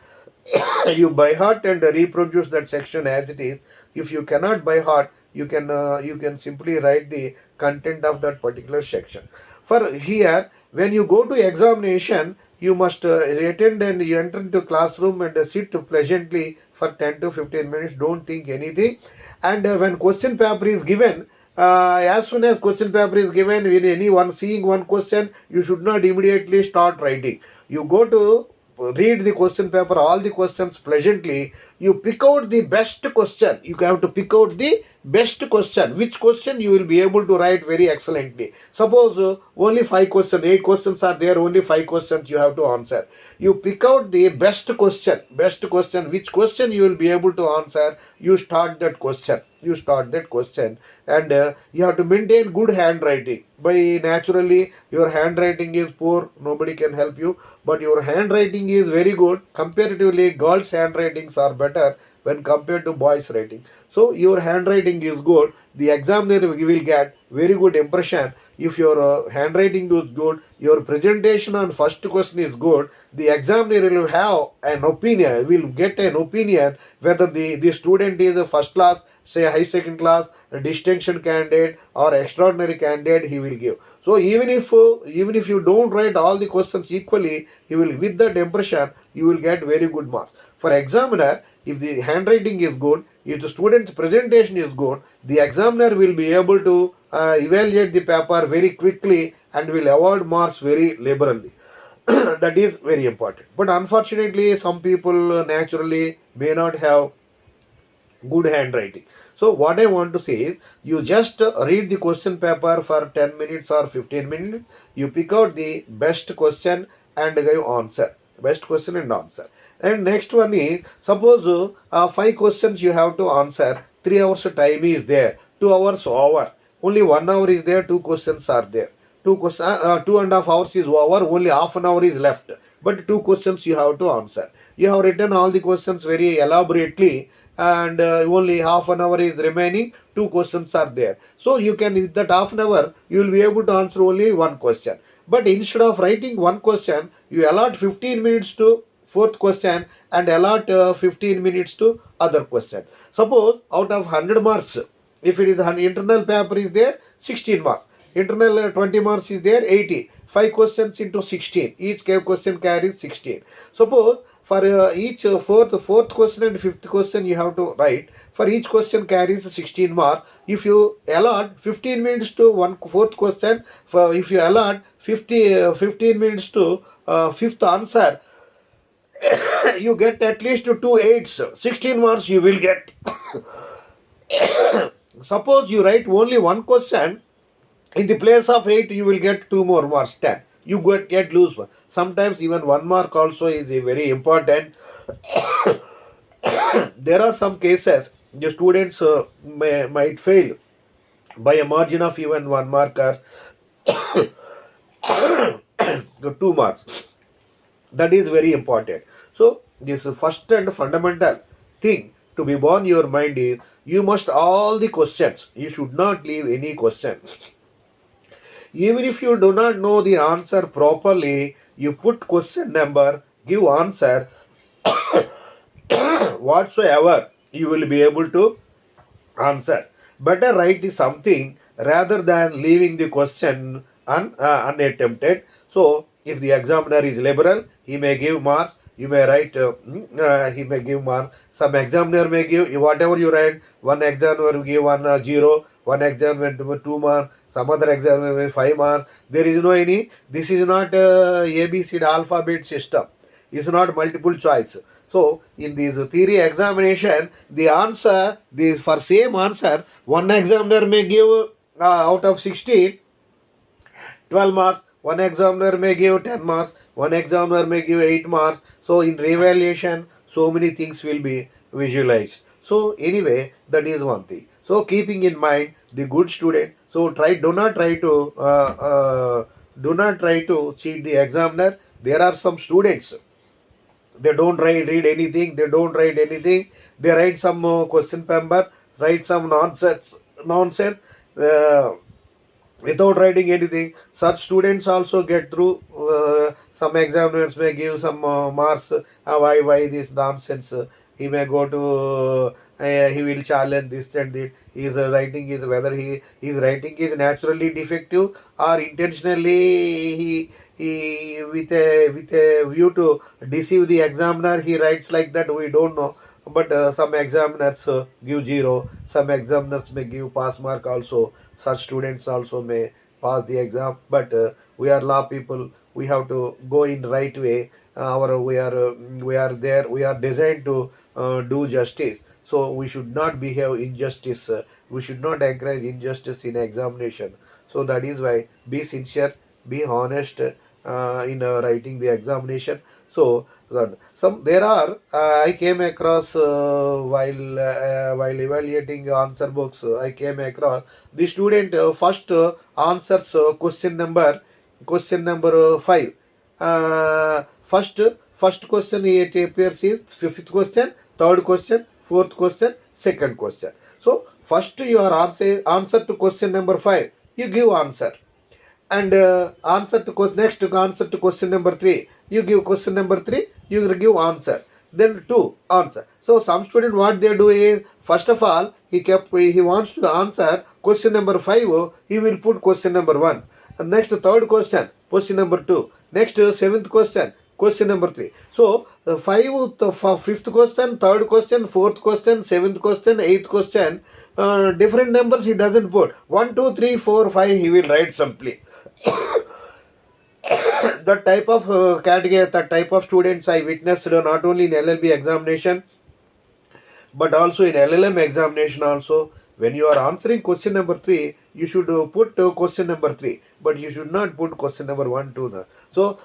you by heart and reproduce that section as it is. If you cannot by heart, you can simply write the content of that particular section. For here, when you go to examination, you must attend and you enter into classroom and sit pleasantly for 10 to 15 minutes. Don't think anything. And when question paper is given, as soon as question paper is given, when anyone seeing one question, you should not immediately start writing. You go to read the question paper, all the questions pleasantly. You pick out the best question. You have to pick out the best question. Which question you will be able to write very excellently. Suppose only 5 questions, 8 questions are there, only 5 questions you have to answer. You pick out the best question. Best question, which question you will be able to answer. You start that question. You start that question, and you have to maintain good handwriting. By naturally, your handwriting is poor, nobody can help you, but your handwriting is very good. Comparatively, girls' handwritings are better when compared to boys' writing. So your handwriting is good. The examiner will get very good impression. If your handwriting is good, your presentation on first question is good, the examiner will have an opinion, will get an opinion whether the student is a first class, say high second class, a distinction candidate or extraordinary candidate he will give. So even if you don't write all the questions equally, he will, with that impression, you will get very good marks. For examiner, if the handwriting is good, if the student's presentation is good, the examiner will be able to evaluate the paper very quickly and will award marks very liberally. That is very important. But unfortunately, some people naturally may not have good handwriting. So what I want to say is, you just read the question paper for 10 minutes or 15 minutes. You pick out the best question and give answer. Best question and answer. And next one is, suppose 5 questions you have to answer. 3 hours time is there. 2 hours over. Only 1 hour is there. 2 questions are there. 2.5 hours is over. Only half an hour is left. But 2 questions you have to answer. You have written all the questions very elaborately, and only half an hour is remaining. 2 questions are there. So you can, in that half an hour, you will be able to answer only 1 question. But instead of writing 1 question, you allot 15 minutes to fourth question and allot 15 minutes to other question. Suppose out of 100 marks, if it is an internal paper is there, 16 marks. Internal 20 marks is there, 80. 5 questions into 16. Each question carries 16. Suppose for each fourth question and fifth question you have to write. For each question carries 16 marks. If you allot 15 minutes to one fourth question, if you allot 15 minutes to fifth answer, you get at least 2 8s. 16 marks you will get. Suppose you write only 1 question, in the place of 8 you will get 2 more marks, 10. You get lose. Sometimes even 1 mark also is very important. There are some cases the students might fail by a margin of even 1 mark or 2 marks. That is very important. So this first and fundamental thing to be born in your mind is, you must all the questions. You should not leave any question. Even if you do not know the answer properly, you put question number, give answer, whatsoever you will be able to answer. Better write something rather than leaving the question unattempted. So if the examiner is liberal, he may give marks. You may write, he may give marks. Some examiner may give, whatever you write, one examiner will give 1 0, one examiner 2 marks, some other examiner will 5 marks. There is no any, this is not ABC alphabet system. It's not multiple choice. So in this theory examination, the answer, for same answer, one examiner may give out of 16, 12 marks, one examiner may give 10 marks, one examiner may give 8 marks. So in revaluation, so many things will be visualized. So anyway, that is one thing. So keeping in mind the good student, so do not try to cheat the examiner. There are some students, they don't read anything, they write some question paper, write some nonsense uh, without writing anything. Such students also get through. Some examiners may give some marks. Why this nonsense? He may go to. He will challenge this and that. His writing is, whether his writing is naturally defective or intentionally he with a view to deceive the examiner, he writes like that. We don't know. But some examiners give zero. Some examiners may give pass mark also. Such students also may pass the exam, but we are law people, we have to go in right way. Our we are there, we are designed to do justice, so we should not behave injustice, we should not encourage injustice in examination. So that is why be sincere, be honest in writing the examination. So some there are I came across while evaluating answer books, I came across the student first answers question number 5. First question it appears is fifth question, third question, fourth question, second question. So first your answer to question number 5, you give answer, and next answer to question number 3, you give question number 3, you give answer, then 2 answer. So some student, what they do is, first of all he wants to answer question number 5, he will put question number 1, and next third question number 2, next seventh question number 3. So fifth question, third question, fourth question, seventh question, eighth question, different numbers he doesn't put. 1 2 3 4 5 he will write simply. That type of category, that type of students I witnessed not only in LL.B examination but also in LLM examination also. When you are answering question number 3, you should put question number 3, but you should not put question number 1 2. So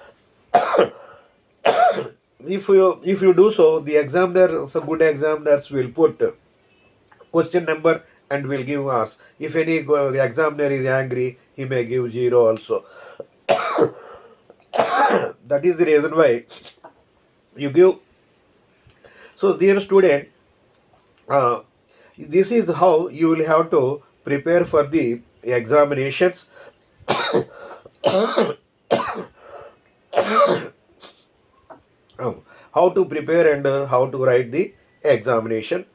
if you do so, the examiner, some good examiners will put question number and will give us. If any examiner is angry, he may give 0 also. That is the reason why you give. So dear student, this is how you will have to prepare for the examinations. How to prepare and how to write the examination.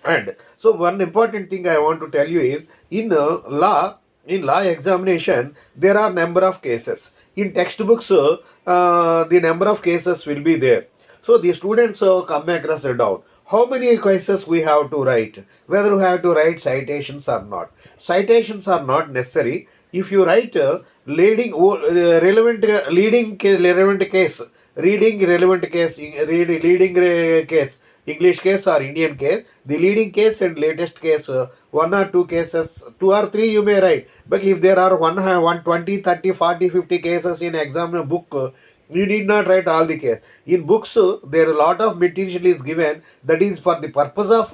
And so one important thing I want to tell you is, in law examination, there are number of cases. In textbooks, the number of cases will be there. So the students come across a doubt. How many cases we have to write? Whether we have to write citations or not. Citations are not necessary. If you write leading relevant case, English case or Indian case, the leading case and latest case, 1 or 2 cases, 2 or 3 you may write. But if there are 120, 30, 40, 50 cases in exam book, you need not write all the case. In books, there are a lot of material is given, that is for the purpose of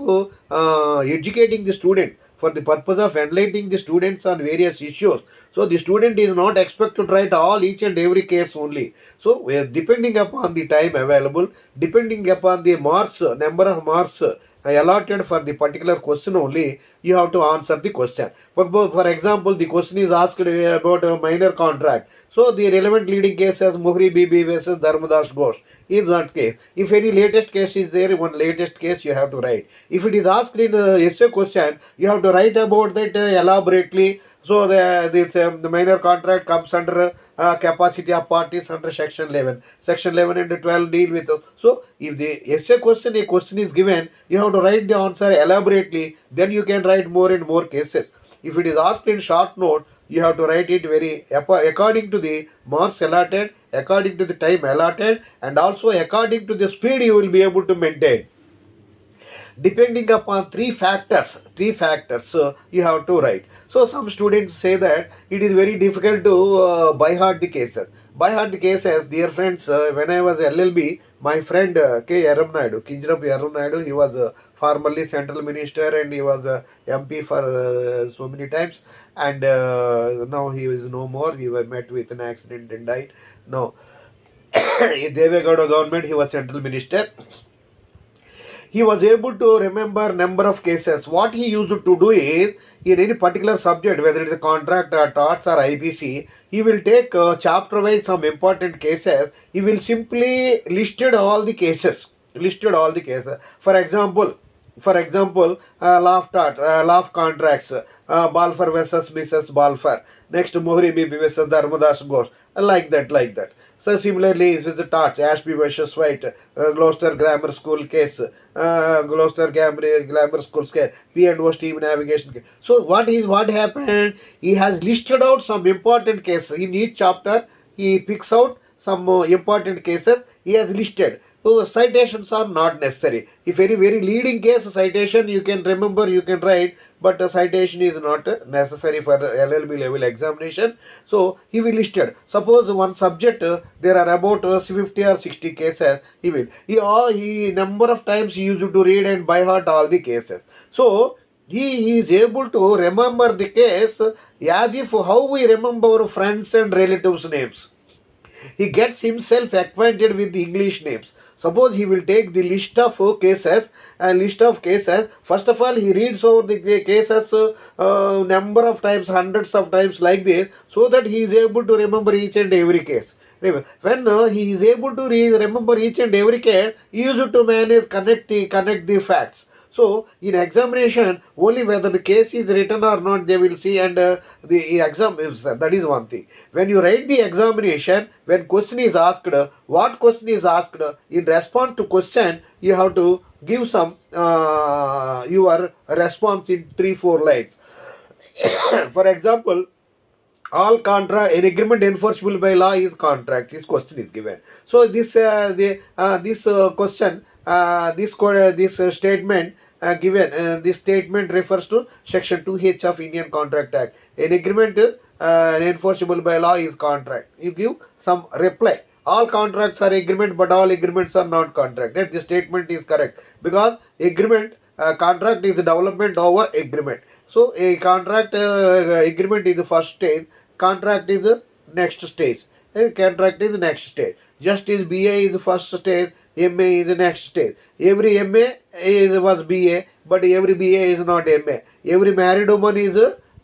educating the student, for the purpose of enlightening the students on various issues. So the student is not expected to write each and every case only. So depending upon the time available, depending upon the marks, number of marks allotted for the particular question only, you have to answer the question. For example, the question is asked about a minor contract. So the relevant leading case as Muhri Bibi versus Dharmadas Ghosh is that case. If any latest case is there, one latest case you have to write. If it is asked in essay question, you have to write about that elaborately. So the minor contract comes under capacity of parties under section 11. Section 11 and 12 deal with. So if the essay question, a question is given, you have to write the answer elaborately. Then you can write more and more cases. If it is asked in short note, you have to write it very according to the marks allotted, according to the time allotted, and also according to the speed you will be able to maintain. depending upon three factors, so you have to write. So some students say that it is very difficult to by heart the cases. By heart the cases, dear friends, when I was LLB, my friend K. Yaram Naidu, Kinjrap Yaram Naidu, he was formerly central minister and he was MP for so many times, and now he is no more. He was met with an accident and died. Now, Devegowda government, he was central minister. He was able to remember number of cases. What he used to do is, in any particular subject, whether it is a contract or torts or IPC, he will take chapter wise some important cases. He will simply listed all the cases. For example, law of tort, law of contracts, Balfour versus Mrs. Balfour. Next, Mohri Bibi versus Dharmadas Ghosh. Like that. So similarly, this is the torts, Ashby versus White, Gloucester Grammar School case, Gloucester Grammar School case, P&O Steam Navigation case. So what happened? He has listed out some important cases in each chapter. He picks out some important cases. He has listed. So citations are not necessary. If very leading case citation you can remember, you can write, but citation is not necessary for LLB level examination. So he will listed. Suppose one subject there are about 50 or 60 cases. He number of times he used to read and by heart all the cases. So he is able to remember the case as if how we remember our friends and relatives' names. He gets himself acquainted with the English names. Suppose he will take the list of cases. First of all, he reads over the cases number of times, hundreds of times like this, so that he is able to remember each and every case. When he is able to remember each and every case, he used to manage connect the facts. So in examination, only whether the case is written or not they will see, and the exam is, that is one thing. When you write the examination, when question is asked, what question is asked, in response to question, you have to give some your response in 3-4 lines. For example, all an agreement enforceable by law is contract. This question is given. So this question, this statement given. This statement refers to Section 2H of Indian Contract Act. An agreement enforceable by law is contract. You give some reply. All contracts are agreement, but all agreements are not contract. Yes, this statement is correct, because agreement, contract is development over agreement. So a contract agreement is the first stage, contract is the next stage. Contract is the next stage. Just as BA is the first stage, MA is the next stage. Every MA was BA, but every BA is not MA. Every married woman is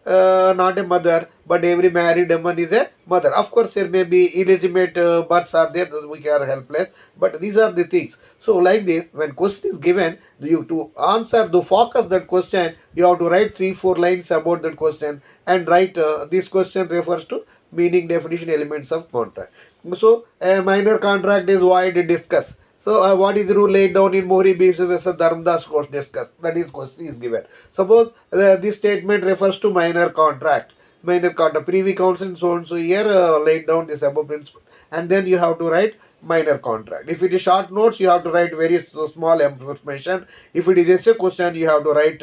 not a mother, but every married woman is a mother. Of course, there may be illegitimate births are there, we are helpless, but these are the things. So like this, when question is given, you to answer, to focus that question, you have to write 3-4 lines about that question, and write this question refers to meaning, definition, elements of contract. So a minor contract is void, discuss. So what is the rule laid down in Mohri B. versus Dharmadas course discussed? That is question is given. Suppose this statement refers to minor contract. Privy council so and so here laid down this above principle, and then you have to write minor contract. If it is short notes, you have to write very small information. If it is essay question, you have to write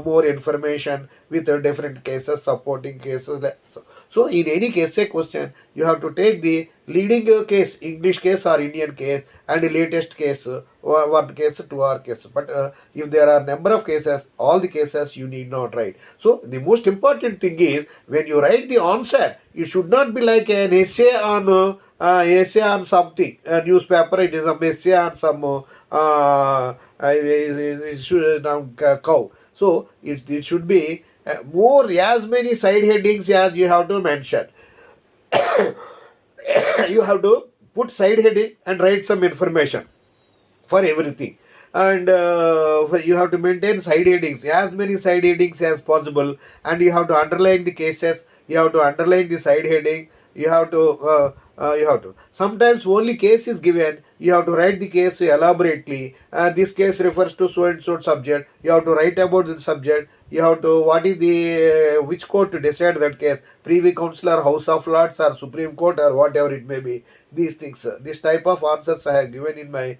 more information with different cases, supporting cases. So in any case, a question, you have to take the leading case, English case or Indian case, and the latest case, one case, 2 or case. But if there are number of cases, all the cases you need not write. So the most important thing is, when you write the answer, it should not be like an essay on something, a newspaper. It is a essay on some cow. So it should be more, as many side headings as you have to mention. You have to put side heading and write some information for everything, and you have to maintain side headings, as many side headings as possible, and you have to underline the cases, you have to underline the side heading, you have to sometimes only case is given, you have to write the case elaborately. This case refers to so and so subject, you have to write about the subject, you have to, what is the which court to decide that case, Privy Council or House of Lords or Supreme Court or whatever it may be. These things, this type of answers I have given in my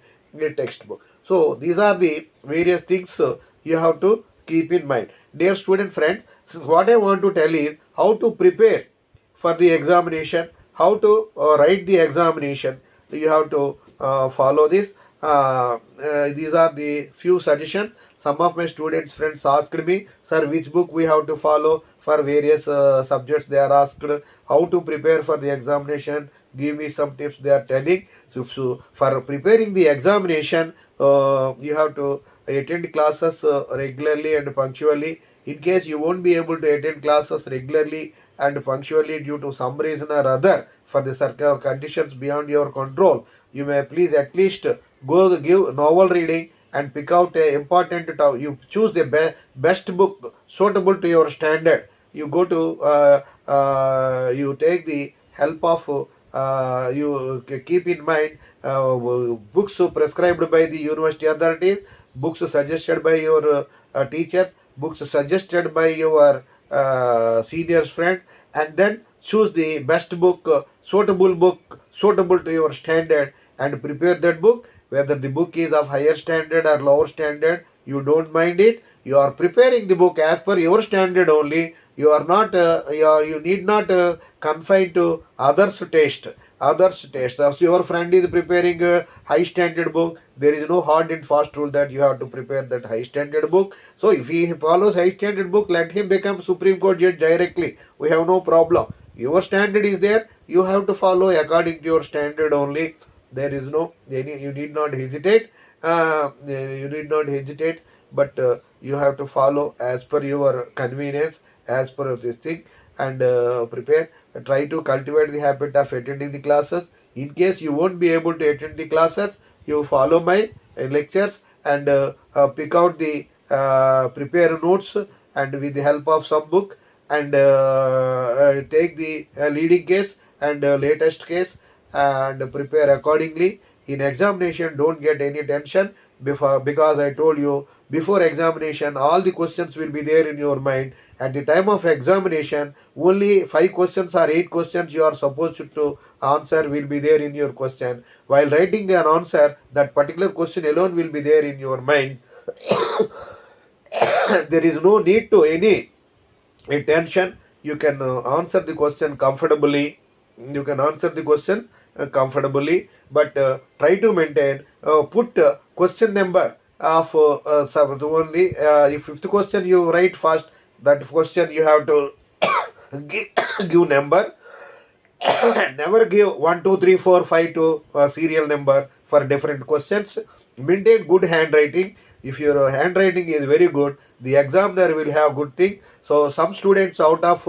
textbook. So these are the various things you have to keep in mind. Dear student friends, what I want to tell is how to prepare for the examination, how to write the examination. You have to follow this. These are the few suggestions. Some of my students friends asked me, sir, which book we have to follow for various subjects. They are asked how to prepare for the examination. Give me some tips. They are telling. So for preparing the examination, you have to attend classes regularly and punctually. In case you won't be able to attend classes regularly and punctually due to some reason or other for the conditions beyond your control, you may please at least go give novel reading and pick out a important you choose the best book suitable to your standard. You go to you take the help of you keep in mind books prescribed by the university authorities, books suggested by your teachers, books suggested by your seniors friends, and then choose the best book, book suitable to your standard, and prepare that book. Whether the book is of higher standard or lower standard, you don't mind it. You are preparing the book as per your standard only. You are not you need not confine to others taste. Others taste. If your friend is preparing a high standard book, there is no hard and fast rule that you have to prepare that high standard book. So if he follows high standard book, let him become Supreme Court judge directly. We have no problem. Your standard is there. You have to follow according to your standard only. There is no any. You need not hesitate. You need not hesitate. But you have to follow as per your convenience, as per this thing, and prepare. Try to cultivate the habit of attending the classes. In case you won't be able to attend the classes, you follow my lectures and pick out the prepare notes, and with the help of some book, and take the leading case and latest case and prepare accordingly. In examination, don't get any tension because I told you before examination all the questions will be there in your mind. At the time of examination, only 5 questions or 8 questions you are supposed to answer will be there in your question. While writing an answer, that particular question alone will be there in your mind. There is no need to any tension. You can answer the question comfortably. You can answer the question comfortably, but try to maintain. Put question number of only if fifth question you write first, that question you have to give, give number. Never give 1, 2, 3, 4, 5 to serial number for different questions. Maintain good handwriting. If your handwriting is very good, the examiner will have good thing. So some students out of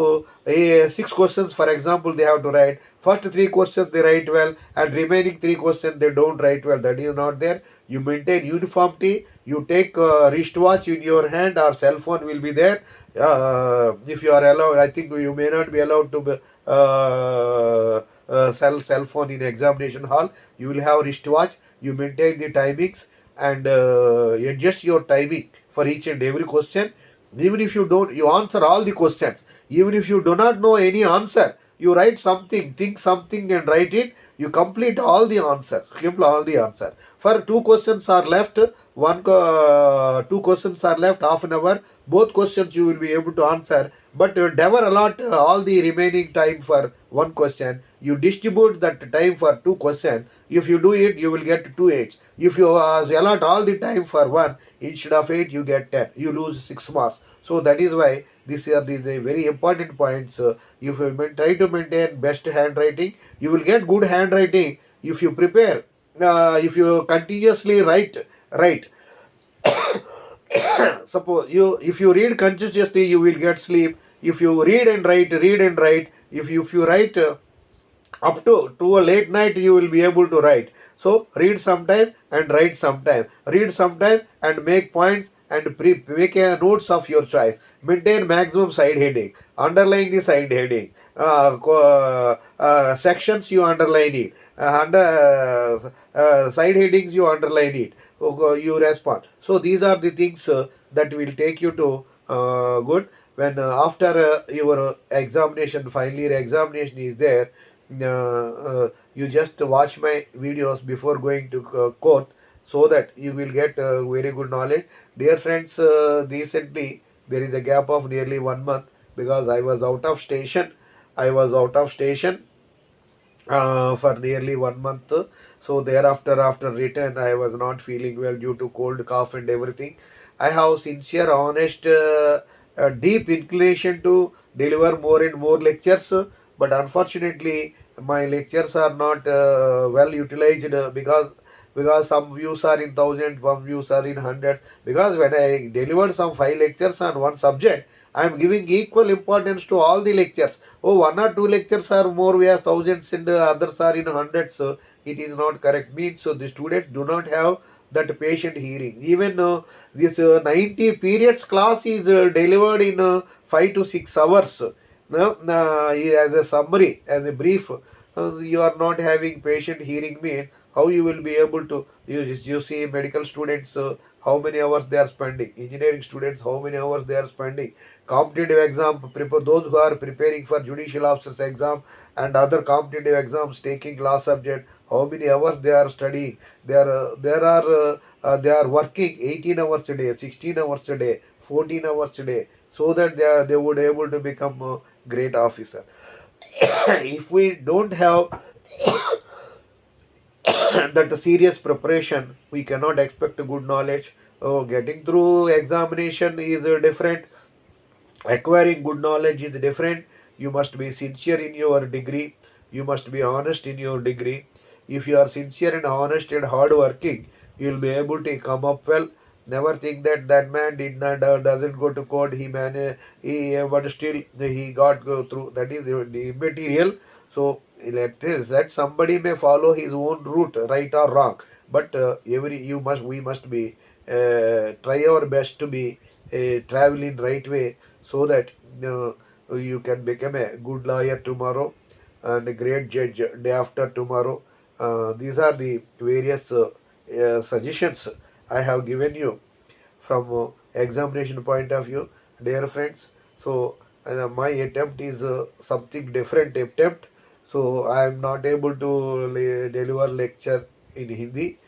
6 questions, for example, they have to write. First 3 questions they write well, and remaining 3 questions they don't write well. That is not there. You maintain uniformity. You take wristwatch in your hand or cell phone will be there. If you are allowed, I think you may not be allowed to be, cell phone in examination hall. You will have wristwatch. You maintain the timings and adjust your timing for each and every question. Even if you don't, you answer all the questions. Even if you do not know any answer, you write something, think something and write it. You complete all the answers. Complete all the answers. For 2 questions are left, 2 questions are left, half an hour. Both questions you will be able to answer, but never allot all the remaining time for 1 question. You distribute that time for 2 questions. If you do it, you will get 2 8. If you allot all the time for 1, instead of 8, you get 10. You lose 6 marks. So that is why these are the very important points. If you try to maintain best handwriting, you will get good handwriting. If you prepare, if you continuously write. Suppose if you read continuously, you will get sleep. If you read and write, if you write up to a late night, you will be able to write. So read sometime and write sometime. Read sometime and make points and make a notes of your choice. Maintain maximum side heading. Underline the side heading. Sections you underline it. Under side headings you underline it. You respond. So these are the things that will take you to good. When after your examination, final year examination is there, you just watch my videos before going to court. so that you will get very good knowledge. Dear friends, recently there is a gap of nearly 1 month because I was out of station. I was out of station for nearly 1 month. So thereafter, after return, I was not feeling well due to cold, cough, and everything. I have sincere, honest, deep inclination to deliver more and more lectures, but unfortunately, my lectures are not well utilized because some views are in thousands, some views are in hundreds. Because when I delivered some 5 lectures on one subject, I am giving equal importance to all the lectures. Oh, 1 or 2 lectures are more, we have thousands and others are in hundreds. So it is not correct. Means so the students do not have that patient hearing. Even this 90 periods class is delivered in 5 to 6 hours. As a summary, as a brief, you are not having patient hearing mean how you will be able to you see medical students how many hours they are spending, engineering students how many hours they are spending, competitive exam prepare those who are preparing for judicial officers exam and other competitive exams taking law subject how many hours they are studying. They are working 18 hours a day, 16 hours a day, 14 hours a day, so that they would able to become a great officer. If we don't have that serious preparation, we cannot expect a good knowledge. Getting through examination is different, acquiring good knowledge is different. You must be sincere in your degree, you must be honest in your degree. If you are sincere and honest and hardworking, you will be able to come up well. Never think that that man did not doesn't go to court, but still he got go through. That is the immaterial. So let somebody may follow his own route, right or wrong, but every you must we must be try our best to be travel in right way, so that uh, you can become a good lawyer tomorrow and a great judge day after tomorrow. These are the various suggestions I have given you from examination point of view, dear friends. So my attempt is something different attempt. So I am not able to deliver lecture in Hindi.